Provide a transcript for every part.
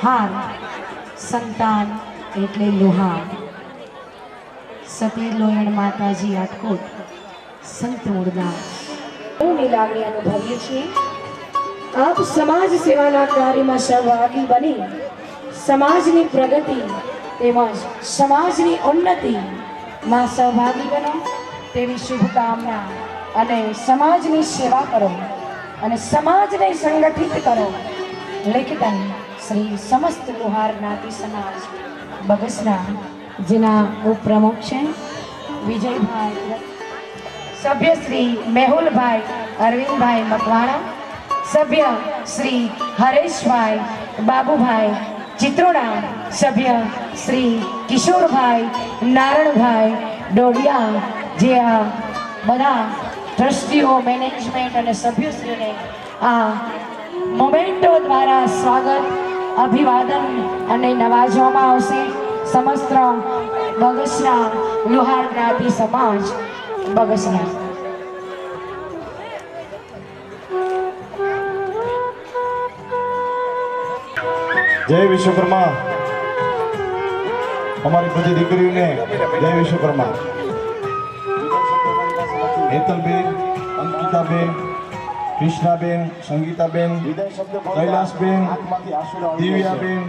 હાર, સંતાન એટલે લોહાર. સતી લોયણ માતાજી આટકોટ સંત મૂળદાસ ની લાગણી અનુભવીએ છીએ. આપ સમાજ સેવાના કાર્યમાં સહભાગી બની સમાજની પ્રગતિ તેમજ સમાજની ઉન્નતિમાં સહભાગી બનો તેવી શુભકામના અને સમાજની સેવા કરો અને સમાજને સંગઠિત કરો. લેખિતન શ્રી સમસ્ત લોહાર જ્ઞાતિ સમાજ બગસરા, જેના ઉપપ્રમુખ છે વિજયભાઈ, સભ્ય શ્રી મેહુલભાઈ અરવિંદભાઈ મકવાણા, સભ્ય શ્રી હરેશભાઈ બાબુભાઈ ચિત્રોડા, સભ્ય શ્રી કિશોરભાઈ નારણભાઈ ડોડિયા, જે આ બધા ટ્રસ્ટીઓ, મેનેજમેન્ટ અને સભ્યશ્રીઓને આ મોમેન્ટો દ્વારા સ્વાગત, અભિવાદન અને નવાજવામાં આવશે. સમસ્ત બગસરા લોહાર જ્ઞાતિ સમાજ બગસરા. જય વિશ્વકર્મા. અમારી બધી દીકરીઓને જય વિશ્વકર્મા. હેતલબેન, અંકિતાબેન, કૃષ્ણાબેન, સંગીતાબેન, કૈલાસબેન, દિવ્યાબેન,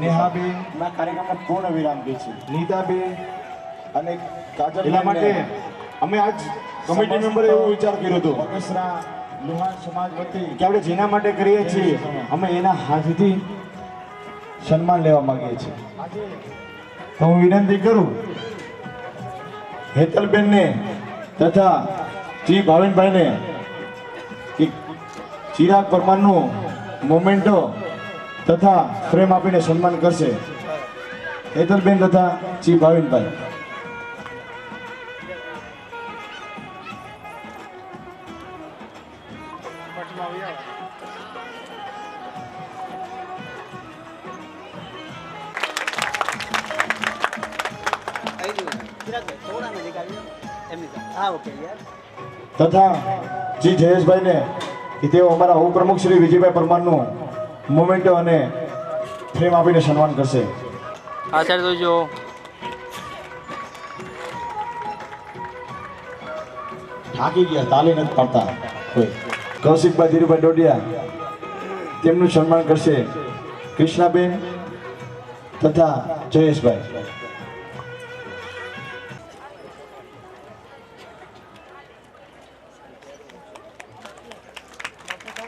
નેહાબેન, કાર્યક્રમના પૂર્ણ વિરામ દે છે. નીતાબેન અને કાજલ. એટલા માટે અમે આજ કમિટી મેમ્બરે એવો વિચાર કર્યો હતો બગસરા લોહાર સમાજ વતી કે આપણે જેના માટે કરીએ છીએ અમે એના હાથથી સન્માન લેવા માંગીએ છીએ. તો હું વિનંતી કરું હેતલબેનને તથા શ્રી ભાવિનભાઈને કે ચિરાગ પરમારનું મોમેન્ટો તથા ફ્રેમ આપીને સન્માન કરશે. હેતલબેન તથા શ્રી ભાવિનભાઈ. તથા શ્રી જયેશભાઈને કે તેઓ અમારા ઉપપ્રમુખ શ્રી વિજયભાઈ પરમારનું મોમેન્ટો અને ફ્રેમ આપીને સન્માન કરશે. આચાર્ય જોજો. થાકી ગયા, તાલી નથી પાડતા કોઈ. કૌશિકભાઈ ધીરુભાઈ ડોડિયા તેમનું સન્માન કરશે કૃષ્ણાબેન તથા જયેશભાઈ.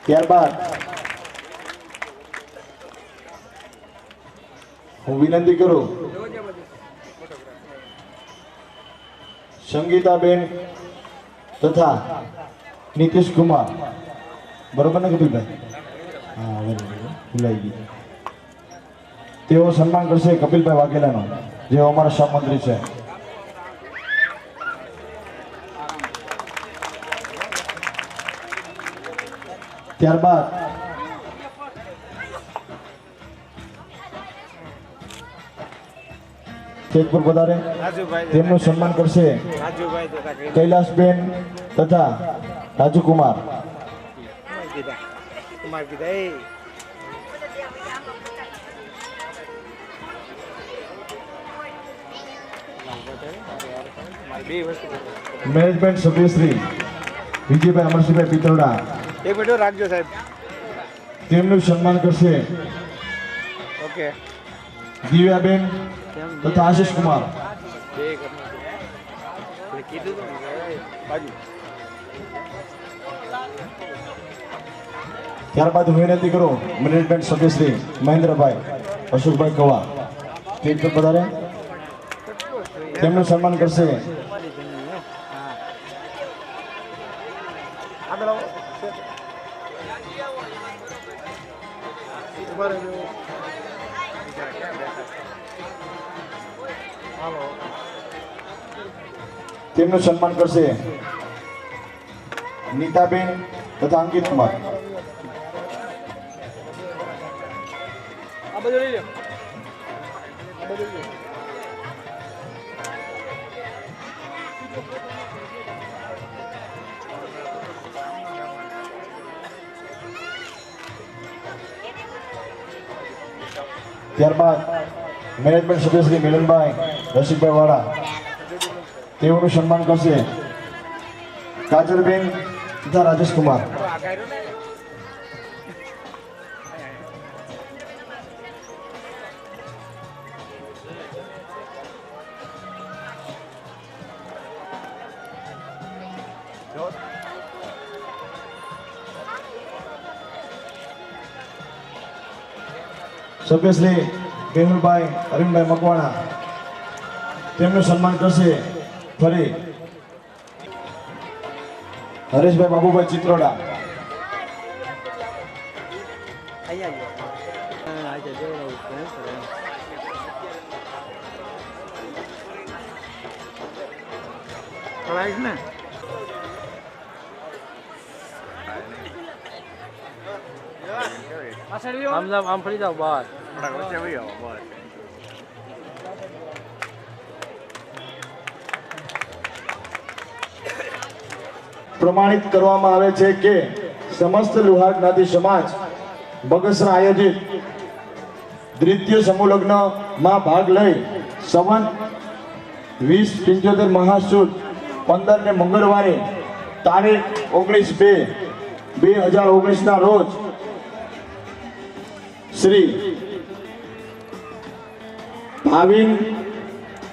ત્યારબાદ હું વિનંતી કરું સંગીતાબેન તથા નીતિશ કુમાર. બરોબર ને કપિલભાઈ? હા, ભૂલાઈ ગઈ. તેઓ સન્માન કરશે કપિલભાઈ વાઘેલાનો, જેઓ અમારા સહમંત્રી છે. ત્યારબાદ સ્ટેજ પર પધારે તેમનું સન્માન કરશે કૈલાસબેન તથા રાજુકુમાર. મેનેજમેન્ટ સભ્યશ્રી વિજયભાઈ અમરસિંહભાઈ પિત્રોડા એક મિનિટ રાખજો સાહેબ. તેમનું સન્માન કરશે ઓકે દિવ્યાબેન તથા આશીષ કુમાર. ત્યારબાદ હું વિનંતી કરું મેનેજમેન્ટ સભ્યશ્રી મહેન્દ્રભાઈ અશોકભાઈ કવા સ્ટેજ પર પધારે તેમનું સન્માન કરશે તેમનું સન્માન કરશે નીતાબેન તથા અંકિત કુમાર. ત્યારબાદ મેનેજમેન્ટ સભ્ય શ્રી મિલનભાઈ રસિકભાઈ વાળા તેઓનું સન્માન કરશે કાજલબેન તથા રાજેશકુમાર. સભ્ય શ્રી મેહુલભાઈ અરવિંદભાઈ મકવાણા તેમનું સન્માન કરશે ફરી હરેશભાઈ બાબુભાઈ ચિત્રોડા. આમ ફરી જાઓ બહાર. પ્રમાણિત કરવામાં આવે છે કે સમસ્ત લુહાર જ્ઞાતિ સમાજ બગસરા આયોજિત દ્વિતીય સમૂહ લગ્નમાં ભાગ લઈ સંવત 2075 મહાસુદ 15 ને મંગળવારે તારીખ 19/2/2019 ના રોજ શ્રી ભાવિન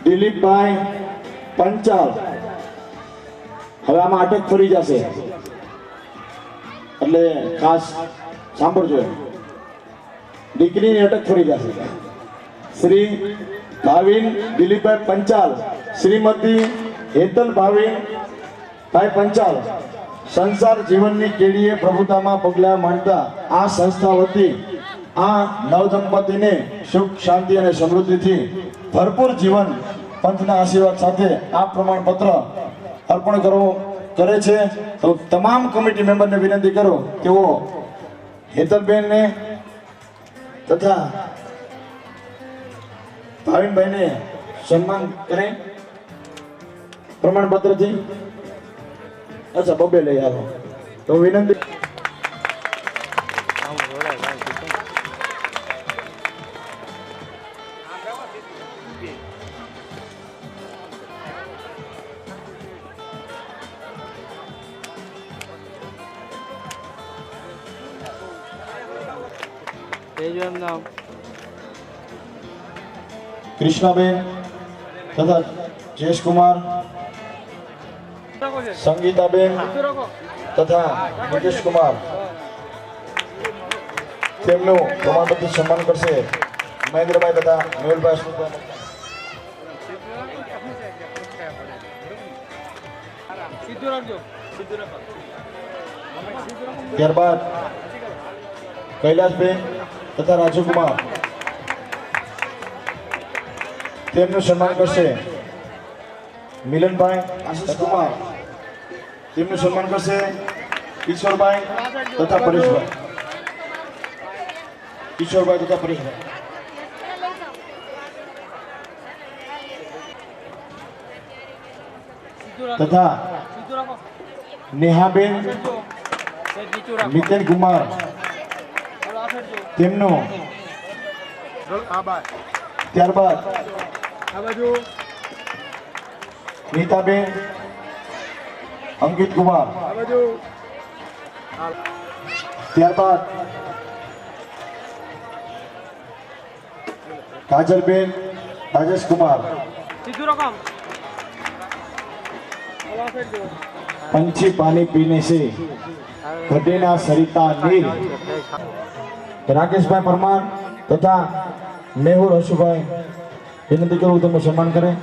દિલીપભાઈ પંચાલ, હવે આમાં અટક ફરી જશે એટલે ખાસ સાંભળજો, દીકરીની અટક ફરી જશે. શ્રી ભાવિન દિલીપભાઈ પંચાલ, શ્રીમતી હેતલ ભાવિનભાઈ પંચાલ સંસાર જીવનની કેડીએ પ્રભુતામાં પગલાં માંડતા આ સંસ્થા વતી આ નવદંપતિને સુખ શાંતિ અને સમૃદ્ધિથી ભરપૂર જીવન પંથના આશીર્વાદ સાથે આ પ્રમાણપત્ર અર્પણ કરે છે. તો તમામ કમિટી મેમ્બરને વિનંતી કરો તેઓ હેતલબેનને તથા ભાવિનભાઈને સન્માન કરે પ્રમાણપત્રથી. અચ્છા, બબે લઈ આવો તો વિનંતી. નામ કૃષ્ણાબેન તથા જયેશકુમાર, સંગીતાબેન તથા નીતિશકુમાર તેમનું પ્રમાણપત્ર સન્માન કરશે મહેન્દ્રભાઈ તથા મેહુલભાઈ. ત્યારબાદ કૈલાસબેન તથા રાજુકુમાર તેમનું સન્માન કરશે મિલનભાઈ આશિષકુમાર, તેમનું સન્માન કરશે કિશોરભાઈ તથા પરેશભાઈ. કિશોરભાઈ તથા પરેશભાઈ. તથા નેહાબેન મિતેન કુમાર તેમનું. ત્યારબાદ નીતાબેન અંકિત કુમાર, ત્યારબાદ કાજલબેન રાજેશ કુમાર, पंछी पानी पीने से घटे ना सरिता नीर. राकेश भाई परमार तथा मेहुर हसुभाई विनती करूँ तो सम्मान करें.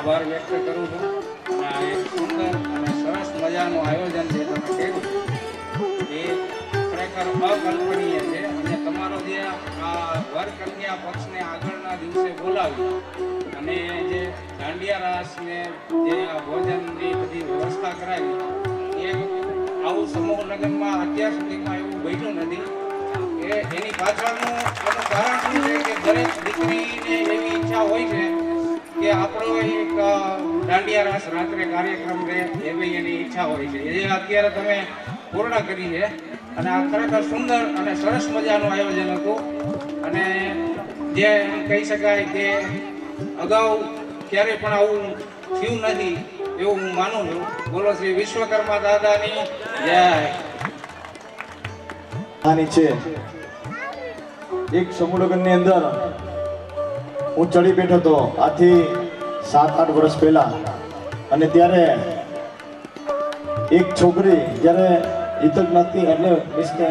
આભાર વ્યક્ત કરું છું. અને આ એક સુંદર અને સરસ મજાનું આયોજન જે તમે કર્યું એ ખરેખર અકલ્પનીય છે. અને તમારો જે આ વર કન્યા પક્ષને આગળના દિવસે બોલાવી અને જે દાંડિયા રાસ ને જે આ ભોજનની બધી વ્યવસ્થા કરાવી એ આવું સમૂહ લગ્નમાં અત્યાર સુધીમાં એવું બન્યું નથી. એની પાછળનું એનું કારણ શું છે કે દરેક દીકરીને એવી ઈચ્છા હોય છે કે આપણો એક દાંડિયા રાસ રાત્રે કાર્યક્રમ રહે એવી એની ઈચ્છા હોય છે. એ અત્યારે તમે પૂર્ણ કરી છે. અને આ ખરેખર સુંદર અને સરસ મજાનું આયોજન હતું. અને જે એમ કહી શકાય કે અગાઉ ક્યારેય પણ આવું થયું નથી એવું હું માનું છું. બોલો શ્રી વિશ્વકર્મા દાદાની જય. આની છે એક સમૂહ લગ્નની અંદર હું ચડી બેઠો હતો આથી 7-8 વર્ષ પહેલા. અને ત્યારે એક છોકરી જ્યારે હિતક જ્ઞાતિ એટલે કે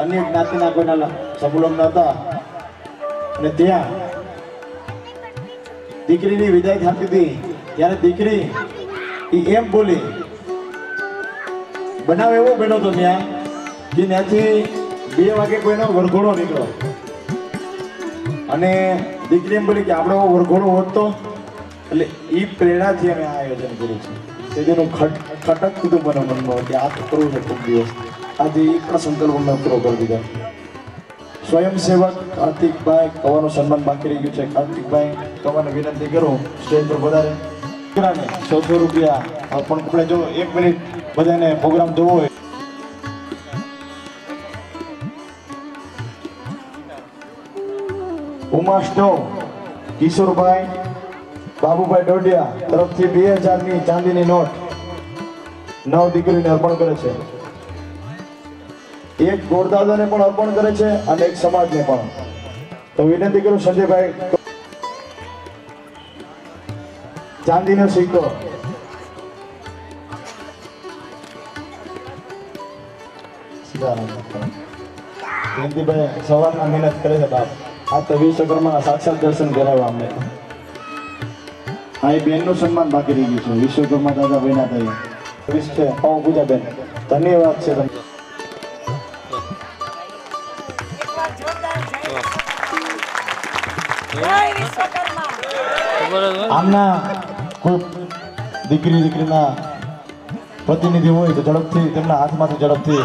અન્ય જ્ઞાતિના કોઈના સમૂહ લગ્ન હતા અને ત્યાં દીકરીની વિદાય થતી હતી ત્યારે દીકરી એમ બોલી, બનાવ એવો બન્યો હતો ત્યાં કે ત્યાંથી 2 વાગે કોઈનો વરઘોડો નીકળ્યો અને દીકરી એમ બોલી કે આપણો વરઘોડો હોત તો. એટલે એ પ્રેરણાથી અમે આ આયોજન કર્યું છે. તેનું ખટકતું હતું મને મનમાં કે આ કરવું છે ખૂબ દિવસ. આજે એ પણ સંકલ્પ અમે પૂરો કરી દીધા. સ્વયંસેવક કાર્તિકભાઈ કવાનું સન્માન બાકી રહી ગયું છે. કાર્તિકભાઈ કવાને વિનંતી કરું સ્ટેજ પર વધારે. દીકરાને 100 રૂપિયા પણ આપણે જો 1 મિનિટ બધાને પ્રોગ્રામ જોવો હોય ઉમા સ્ટોવ કિશોરભાઈ બાબુભાઈ ડોડિયા તરફથી 2000ની ચાંદીની નોટ 9 દીકરીને અર્પણ કરે છે. એક ગોરદાદાને પણ અર્પણ કરે છે અને એક સમાજને પણ. તો વિનંતી કરું સંજયભાઈ ચાંદીનો સિક્કો જયંતિભાઈ સવારના મહેનત કરે છે બાપ. આ તો વિશ્વકર્માના સાક્ષાત દર્શન કરાવવા અમને. આ એ બેનનું સન્માન બાકી રહી ગયું છે. વિશ્વકર્મા દાદા બન્યા થાય છે પાઉ પૂજા બેન ધન્યવાદ છે તમને. આમના કોઈ દીકરીના પ્રતિનિધિ હોય તો ઝડપથી તેમના હાથમાંથી ઝડપથી.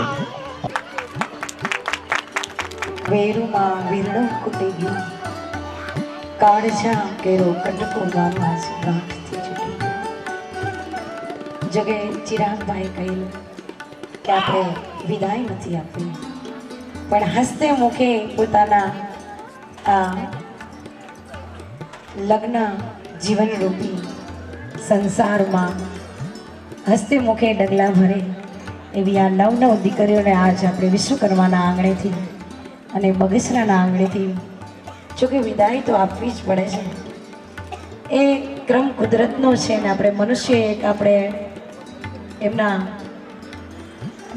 વેરુમાં વીરણું કૂટી ગયું, કાળજા કેરો કંટકો ગામમાં ગાંઠથી છૂટી ગયો. જગે ચિરાગભાઈ કહ્યું કે આપણે વિદાય નથી આપવી, પણ હસ્તે મુખે પોતાના આ લગ્ન જીવનરૂપી સંસારમાં હસ્તે મુખે ડગલા ભરે એવી આ 9 દીકરીઓને આજ આપણે વિશ્વકર્માના આંગણેથી અને બગસરાના આંગણેથી જોકે વિદાય તો આપવી જ પડે છે. એ ક્રમ કુદરતનો છે ને આપણે મનુષ્ય એક આપણે એમના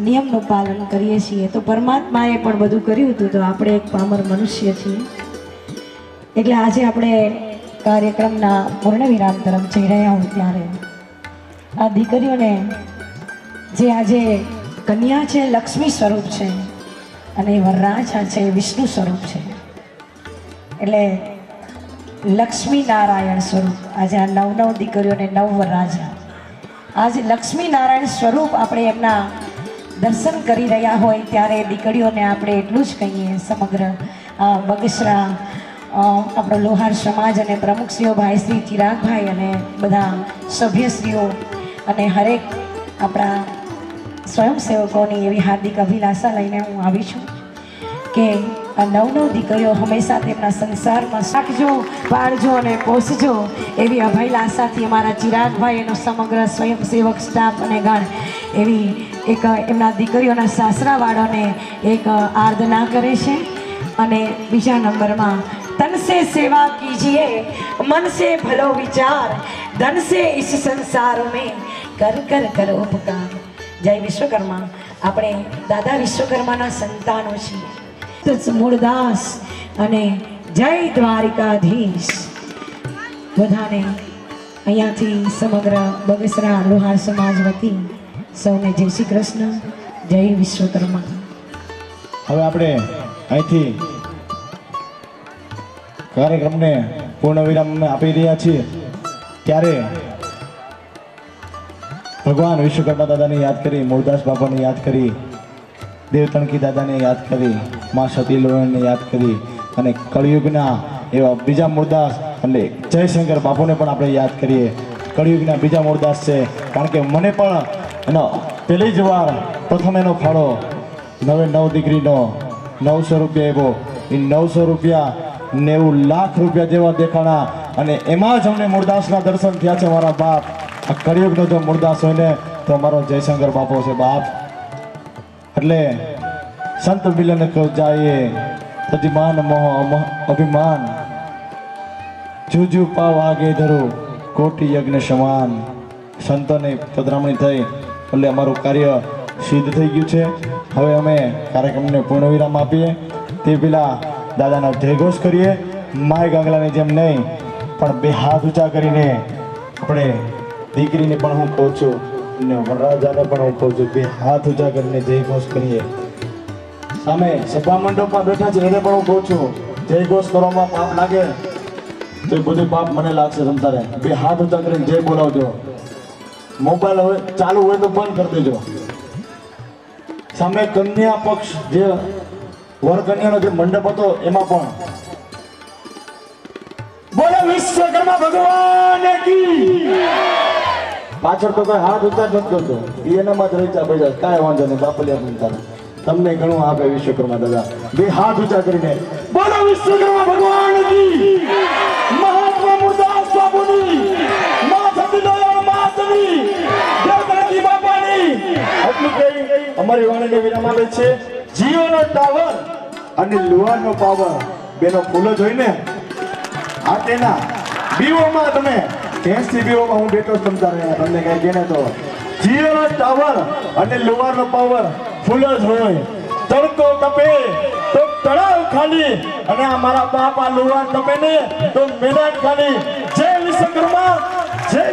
નિયમનું પાલન કરીએ છીએ. તો પરમાત્માએ પણ બધું કર્યું હતું, તો આપણે એક પામર મનુષ્ય છીએ. એટલે આજે આપણે કાર્યક્રમના પૂર્ણ વિરામ તરફ જઈ રહ્યા હોય ત્યારે આ દીકરીઓને જે આજે કન્યા છે લક્ષ્મી સ્વરૂપ છે અને વરરાજા છે વિષ્ણુ સ્વરૂપ છે. એટલે લક્ષ્મી નારાયણ સ્વરૂપ આજે આ 9 દીકરીઓને 9 વરરાજા આજે લક્ષ્મી નારાયણ સ્વરૂપ આપણે એમના દર્શન કરી રહ્યા હોય ત્યારે દીકરીઓને આપણે એટલું જ કહીએ સમગ્ર બગસરા આપણો લોહાર સમાજ અને પ્રમુખશ્રીઓ ભાઈ શ્રી ચિરાગભાઈ અને બધા સભ્યશ્રીઓ અને હરેક આપણા સ્વયંસેવકોની એવી હાર્દિક અભિલાષા લઈને હું આવી છું કે આ 9 દીકરીઓ હંમેશા તેમના સંસારમાં રાખજો, પાળજો અને પોષજો એવી અભિલાષાથી અમારા ચિરાગભાઈ એનો સમગ્ર સ્વયંસેવક સ્ટાફ અને ગણ એવી એક એમના દીકરીઓના સાસરાવાળાને એક આરાધના કરે છે. અને બીજા નંબરમાં तन से सेवा कीजिए, मन से भलो विचार, धन से इस संसार में कर कर कर उपकार. जय विश्वकर्मा. આપણે દાદા વિશ્વકર્માના સંતાનો છીએ. મૂળદાસ અને જય દ્વારિકાધીશ. બધાને અહીંયાથી સમગ્ર બગસરા લોહાર સમાજ વતી સૌને જય શ્રી કૃષ્ણ, જય વિશ્વકર્મા. હવે આપણે અહીંથી કાર્યક્રમને પૂર્ણ વિરામ આપી રહ્યા છીએ. ત્યારે ભગવાન વિશ્વકર્મા દાદાને યાદ કરી, મૂળદાસ બાપાને યાદ કરી, દેવતણકી દાદાને યાદ કરી, મા સતી લોહીને યાદ કરી અને કળિયુગના એવા બીજા મૂળદાસ એટલે જયશંકર બાપુને પણ આપણે યાદ કરીએ. કળિયુગના બીજા મૂળદાસ છે, કારણ કે મને પણ એનો પહેલી જ વાર પ્રથમ એનો ફાળો 9 દીકરીનો 900 રૂપિયા એવો, એ 900 રૂપિયા 90 લાખ રૂપિયા જેવા દેખાણા અને એમાં જ અમને મૂળદાસના દર્શન થયા છે. મારા બાપ, આ કળિયુગનો જો મૂળદાસ હોય ને તો અમારો જયશંકર બાપો છે બાપ. એટલે સંત મિલન કો જાયે તજમાન મોહ અભિમાન, જુજુ પાવ આગે ધરો કોટી યજ્ઞ સમાન. સંતોને પધરામણી થઈ એટલે અમારું કાર્ય સિદ્ધ થઈ ગયું છે. હવે અમે કાર્યક્રમને પૂર્ણ વિરામ આપીએ તે પહેલા દાદાનો જયઘોષ કરીએ. માય ગાંગલાની જેમ નહીં પણ બે હાથ ઊંચા કરીને આપણે દીકરીને પણ હું કહું છું અને વરરાજાને પણ હું કહું છું, બે હાથ ઊંચા કરીને જયઘોષ કરીએ. સામે સભા મંડપમાં બેઠા છે એને પણ હું કહું છું, જયઘોષ કરવામાં પાપ લાગે તો એ બધું પાપ મને લાગશે. તમતારે બે હાથ ઊંચા કરીને જય બોલાવજો. મોબાઈલ હવે ચાલુ હોય તો બંધ કરી દેજો. સામે કન્યા પક્ષ જે વર કન્યાનો જે મંડપ હતો એમાં પણ બોલો વિશ્વકર્મા ભગવાન કી. પાછળ તો કઈ હાથ ઉતાર નથી કરતો, એનામાં જ રહી જાય. કાંઈ વાંધો નહીં, બાપલિયા પણ તમને ઘણું આપે વિશ્વકર્મા દાદા. બે હાથ ઊંચા કરીને બોલો વિશ્વકર્મા ભગવાન કી. મહાત્મા મૂળદાસ બાપુની, મા સતીનારાયણ માતની, દેવતાજી બાપાની. આટલું કહી અમારી વાણીને વિરામ આપે છે. જીઓનો ટાવર અને લુહારનો પાવર બેનો ફૂલ જ હોય ને આ તેના બીઓમાં તમે 80 બીઓમાં હું બેઠો તમને કઈ કે ને તો જીઓનો ટાવર અને લુહારનો પાવર ફૂલ જ હોય. તડકો તપે તો તળાવ ખાલી અને આ મારા બાપા લુહાર તપે ને તો મેદાન ખાલી. જય વિશ્વકર્મા, જય